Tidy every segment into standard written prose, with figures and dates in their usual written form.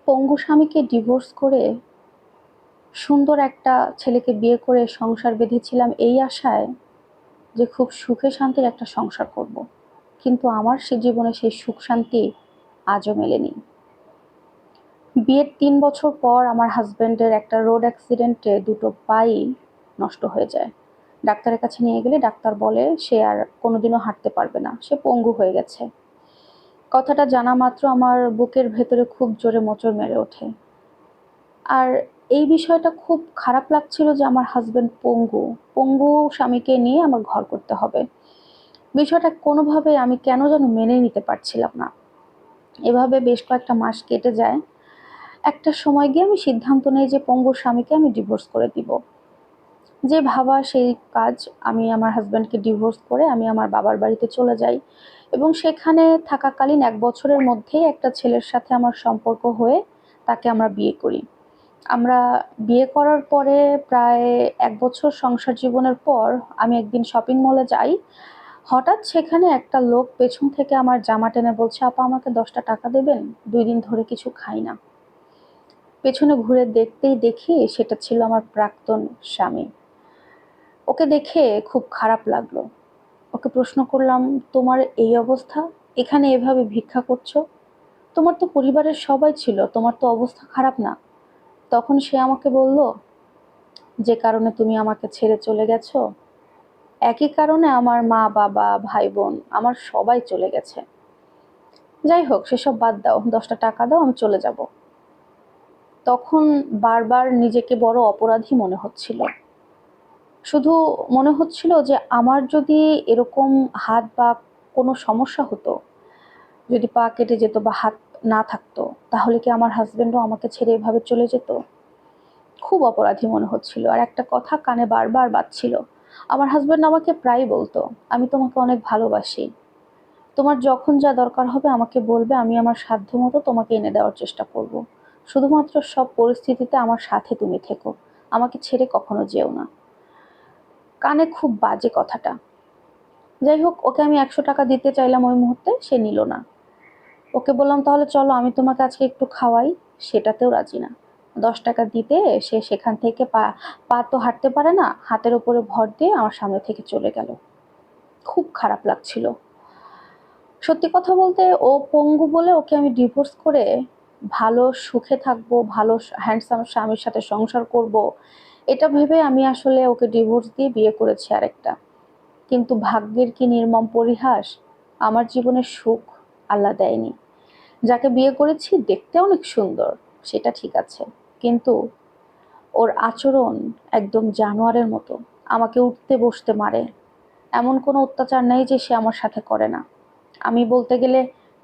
পঙ্গু স্বামীকে ডিভোর্স করে সুন্দর একটা ছেলেকে বিয়ে করে সংসার বেঁধেছিলাম এই আশায় যে খুব সুখে শান্তির একটা সংসার করব। কিন্তু আমার সে জীবনে সেই সুখ শান্তি আজও মেলেনি। বিয়ের ৩ বছর পর আমার হাজবেন্ডের একটা রোড অ্যাক্সিডেন্টে দুটো পাই নষ্ট হয়ে যায়। ডাক্তারের কাছে নিয়ে গেলে ডাক্তার বলে সে আর কোনোদিনও হাঁটতে পারবে না, সে পঙ্গু হয়ে গেছে। কথাটা জানা মাত্র আমার বুকের ভেতরে খুব জোরে মোচড় মেরে ওঠে। আর এই বিষয়টা খুব খারাপ লাগছিল যে আমার হাজবেন্ড পঙ্গু, পঙ্গু স্বামীকে নিয়ে আমার ঘর করতে হবে। বিষয়টা কোনোভাবে আমি কেন যেন মেনে নিতে পারছিলাম না। এভাবে বেশ কয়েকটা মাস কেটে যায়। একটা সময় গিয়ে আমি সিদ্ধান্ত নেই যে পঙ্গু স্বামীকে আমি ডিভোর্স করে দিব। যে ভাবা সেই কাজ। আমি আমার হাজবেন্ডকে ডিভোর্স করে আমি আমার বাবার বাড়িতে চলে যাই এবং সেখানে থাকাকালীন ১ বছরের মধ্যেই একটা ছেলের সাথে আমার সম্পর্ক হয়ে তাকে আমরা বিয়ে করি। আমরা বিয়ে করার পরে প্রায় ১ বছর সংসার জীবনের পর আমি একদিন শপিং মলে যাই। হঠাৎ সেখানে একটা লোক পেছন থেকে আমার জামা টেনে বলছে, আপা আমাকে ১০টা টাকা দেবেন, ২ দিন ধরে কিছু খাই না। পেছনে ঘুরে দেখতেই দেখি সেটা ছিল আমার প্রাক্তন স্বামী। ওকে দেখে খুব খারাপ লাগলো। ওকে প্রশ্ন করলাম, তোমার এই অবস্থা, এখানে এভাবে ভিক্ষা করছো? তোমার তো পরিবারের সবাই ছিল, তোমার তো অবস্থা খারাপ না? তখন সে আমাকে বলল, যে কারণে তুমি আমাকে ছেড়ে চলে গেছো, একই কারণে আমার মা বাবা ভাই বোন আমার সবাই চলে গেছে। যাই হোক সেসব বাদ দাও, ১০টা টাকা দাও, আমি চলে যাব। তখন বারবার নিজেকে বড় অপরাধী মনে হচ্ছিল। শুধু মনে হচ্ছিল যে আমার যদি এরকম হাত বা কোনো সমস্যা হতো, যদি পা কেটে যেত বা হাত না থাকতো, তাহলে কি আমার হাজবেন্ডও আমাকে ছেড়ে এভাবে চলে যেত? খুব অপরাধী মনে হচ্ছিল। আর একটা কথা কানে বারবার বাজছিল। আমার হাজবেন্ড আমাকে প্রায়ই বলতো, আমি তোমাকে অনেক ভালোবাসি, তোমার যখন যা দরকার হবে আমাকে বলবে, আমি আমার সাধ্যমতো তোমাকে এনে দেওয়ার চেষ্টা করব। শুধুমাত্র সব পরিস্থিতিতে আমার সাথে তুমি থেকো, আমাকে ছেড়ে কখনো যেও না। কানে খুব বাজে কথাটা। যাই হোক ওকে আমি ১০০ টাকা দিতে চাইলাম, ওই মুহূর্তে সে নিল না। ওকে বললাম, তাহলে চলো আমি তোমাকে আজকে একটু খাওয়াই, সেটাতেও রাজি না। ১০ টাকা দিতে সে সেখান থেকে পা পা তো হাঁটতে পারে না, হাতের উপরে ভর দিয়ে আমার সামনে থেকে চলে গেল। খুব খারাপ লাগছিল। সত্যি কথা বলতে ও পঙ্গু বলে ওকে আমি ডিভোর্স করে ভালো সুখে থাকবো, ভালো হ্যান্ডসাম স্বামীর সাথে সংসার করব, এটা ভেবে আমি আসলে ওকে ডিভোর্স দিয়ে বিয়ে করেছি আরেকটা। কিন্তু ভাগ্যের কি নির্মম পরিহাস, আমার জীবনের সুখ আল্লাহ দেয়নি। যাকে বিয়ে করেছি দেখতে অনেক সুন্দর, সেটা ঠিক আছে, কিন্তু ওর আচরণ একদম জানোয়ারের মতো। আমাকে উঠতে বসতে মারে। এমন কোনো অত্যাচার নেই যে সে আমার সাথে করে না। আমি বলতে গেলে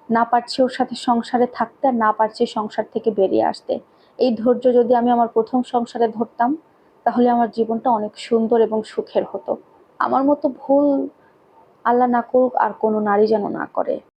না পারছি ওর সাথে সংসারে থাকতে, আর না পারছি সংসার থেকে বেরিয়ে আসতে। এই ধৈর্য যদি আমি আমার প্রথম সংসারে ধরতাম, তাহলে আমার জীবনটা অনেক সুন্দর এবং সুখের হতো। আমার মতো ভুল আল্লাহ না করুক আর কোনো নারী যেন না করে।